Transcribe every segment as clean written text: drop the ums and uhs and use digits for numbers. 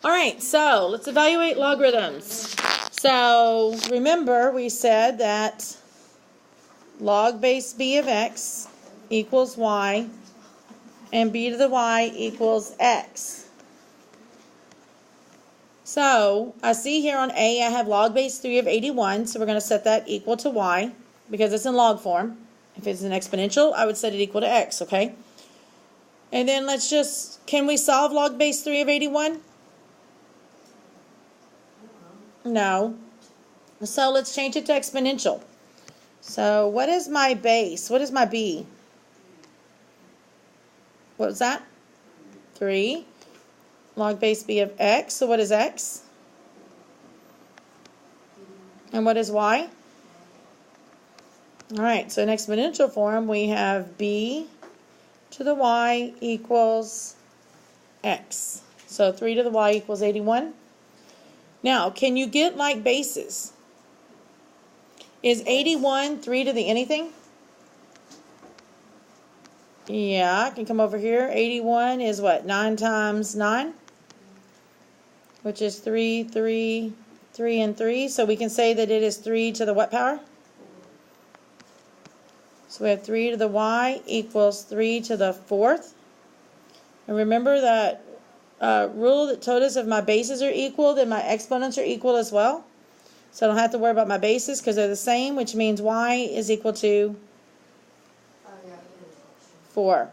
All right, so let's evaluate logarithms. So remember we said that log base b of x equals y and b to the y equals x. So I see here on A I have log base 3 of 81, so we're going to set that equal to y because it's in log form. If it's an exponential, I would set it equal to x, okay? And then can we solve log base 3 of 81? No. So let's change it to exponential. So what is my base? What is my b? What was that? 3. Log base b of x. So what is x? And what is y? All right, so in exponential form, we have b to the y equals x. So 3 to the y equals 81. Now, can you get like bases? Is 81 3 to the anything? Yeah, I can come over here. 81 is what? 9 times 9? Which is 3, 3, 3, and 3. So we can say that it is 3 to the what power? So we have 3 to the y equals 3 to the 4th. And remember that rule that told us if my bases are equal, then my exponents are equal as well. So I don't have to worry about my bases because they're the same, which means y is equal to 4.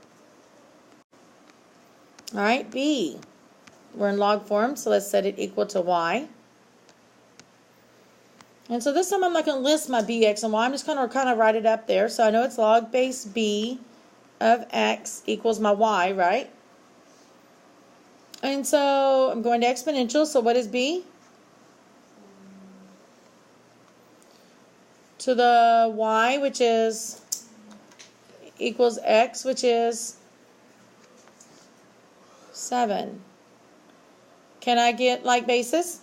All right, b. We're in log form, so let's set it equal to y. And so this time I'm not going to list my b, x, and y. I'm just going to kind of write it up there. So I know it's log base b of x equals my y, right? And so I'm going to exponential. So what is b? To the y, which is equals x, which is 7. Can I get like bases?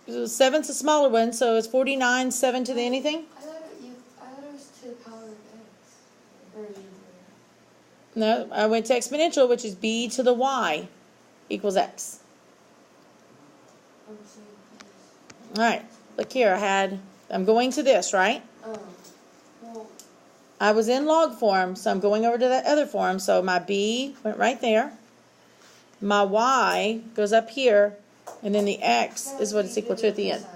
So 7's a smaller one, so it's 49, 7 to the anything? I thought it was to the power of x. Or No, I went to exponential, which is b to the y equals x. All right, look here. I'm going to this, right? well, I was in log form, so I'm going over to that other form. So my b went right there. My y goes up here, and then the x is what it's equal to at the end.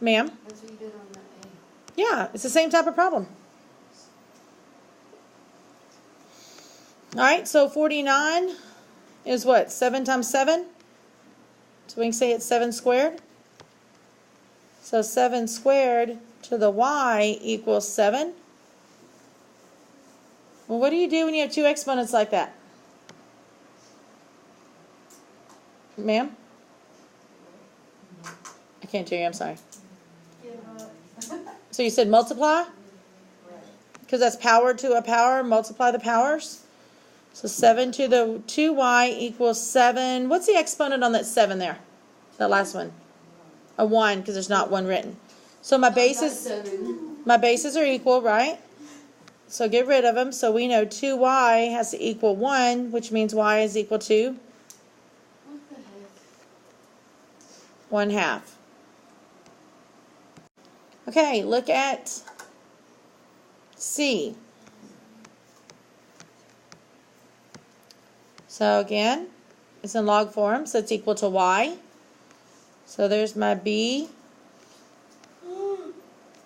Ma'am? That's what you did on that A. Yeah, it's the same type of problem. All right, so 49 is what? 7 times 7? So we can say it's 7 squared. So 7 squared to the y equals 7. Well, what do you do when you have two exponents like that? Ma'am? I can't hear you, I'm sorry. So you said multiply? Because that's power to a power, multiply the powers. So 7 to the 2y equals 7. What's the exponent on that 7 there? That last one. A 1, because there's not one written. So my bases are equal, right? So get rid of them. So we know 2y has to equal 1, which means y is equal to 1/2. Okay, look at C. So again, it's in log form, so it's equal to y. So there's my b.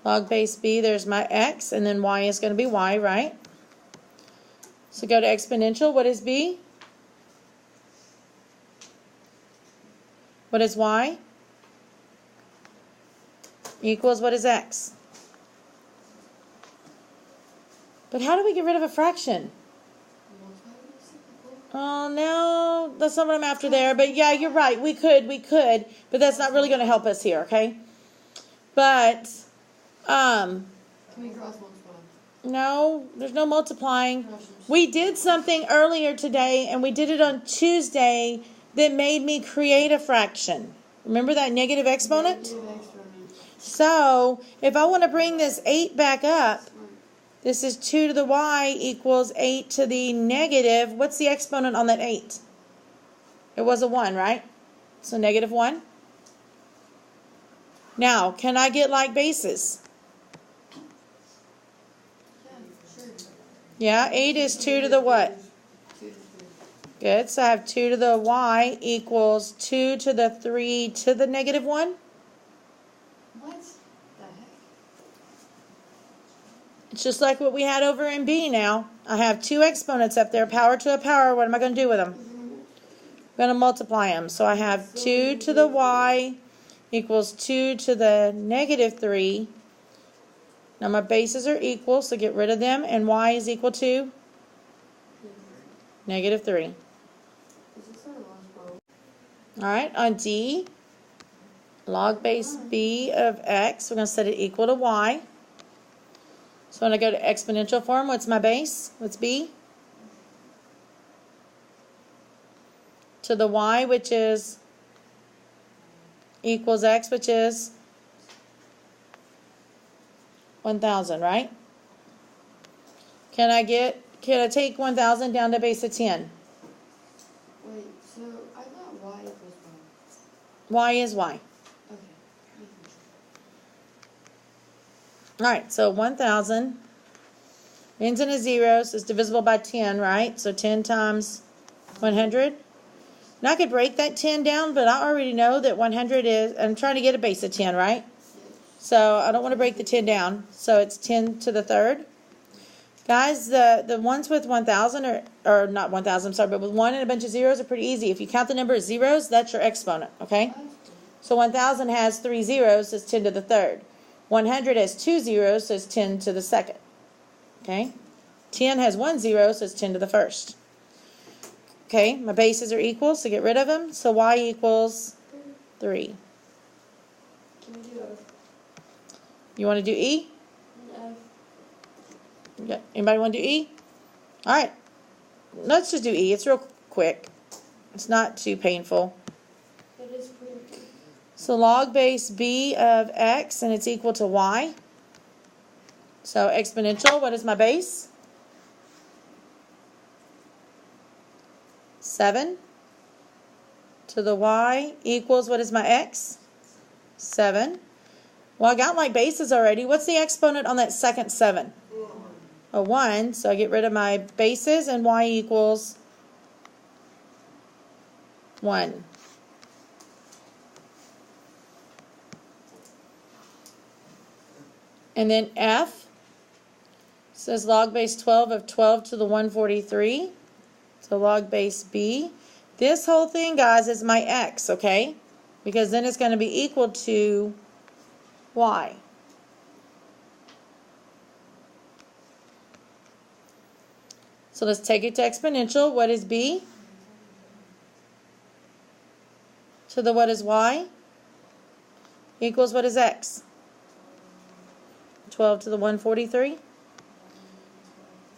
Log base b, there's my x, and then y is going to be y, right? So go to exponential. What is b? What is y? Equals what is x? But how do we get rid of a fraction? Oh, no, that's not what I'm after there. But yeah, you're right. We could, but that's not really going to help us here, okay? But, Can we cross multiply? no, there's no multiplying. We did something earlier today, and we did it on Tuesday that made me create a fraction. Remember that negative exponent? So, if I want to bring this 8 back up, this is 2 to the y equals 8 to the negative. What's the exponent on that 8? It was a 1, right? So negative 1. Now, can I get like bases? Yeah, sure. Yeah, 8 is 2 to the what? 2 to 3. Good. So I have 2 to the y equals 2 to the 3 to the negative 1. What the heck? It's just like what we had over in B now. I have two exponents up there, power to a power. What am I going to do with them? I'm going to multiply them. So I have 2 to the y equals 2 to the negative 3. Now my bases are equal, so get rid of them. And y is equal to negative 3. Is this our last row? All right, on D, log base b of x, we're going to set it equal to y. So when I go to exponential form, what's my base? What's b? To the y, which is equals x, which is 1,000, right? Can I take 1,000 down to base of 10? Wait, so I thought y equals 1. Y is y. Okay. All right, so 1,000 ends in a 0, so it's divisible by 10, right? So 10 times 100. Now I could break that 10 down, but I already know that 100 is, I'm trying to get a base of 10, right? So I don't want to break the 10 down. So it's 10 to the third. Guys, the ones with 1,000 or not 1,000, I'm sorry, but with 1 and a bunch of zeros are pretty easy. If you count the number of zeros, that's your exponent, okay? So 1,000 has 3 zeros, so it's 10 to the third. 100 has 2 zeros, so it's 10 to the second. Okay? 10 has 1 zero, so it's 10 to the first. Okay, my bases are equal, so get rid of them. So y equals 3. Can we do F? You want to do E? F. Yeah. Anybody want to do E? All right. Let's just do E. It's real quick. It's not too painful. It is pretty good. So log base b of x, and it's equal to y. So exponential, what is my base? 7 to the y equals, what is my x? 7. Well, I got my bases already. What's the exponent on that second 7? A 1. So I get rid of my bases, and y equals 1. And then F says log base 12 of 12 to the 143. So log base B. This whole thing, guys, is my x, okay? Because then it's going to be equal to y. So let's take it to exponential. What is B? To the what is y? Equals what is x? 12 to the 143.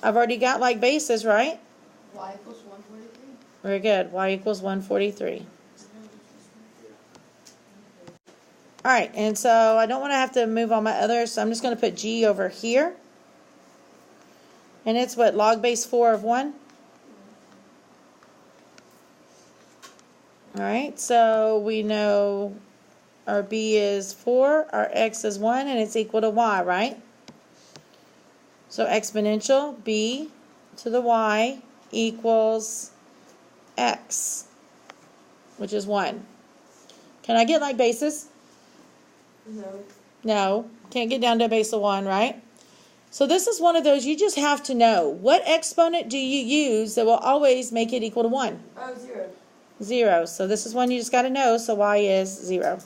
I've already got like bases, right? Y equals 143. Very good. Y equals 143. All right, and so I don't want to have to move all my others, so I'm just going to put G over here. And it's what, log base 4 of 1? All right, so we know our B is 4, our X is 1, and it's equal to Y, right? So exponential B to the Y equals X, which is 1. Can I get like bases? No. No, can't get down to a base of 1, right? So this is one of those you just have to know. What exponent do you use that will always make it equal to 1? Oh, 0. 0. So this is one you just got to know, so y is 0.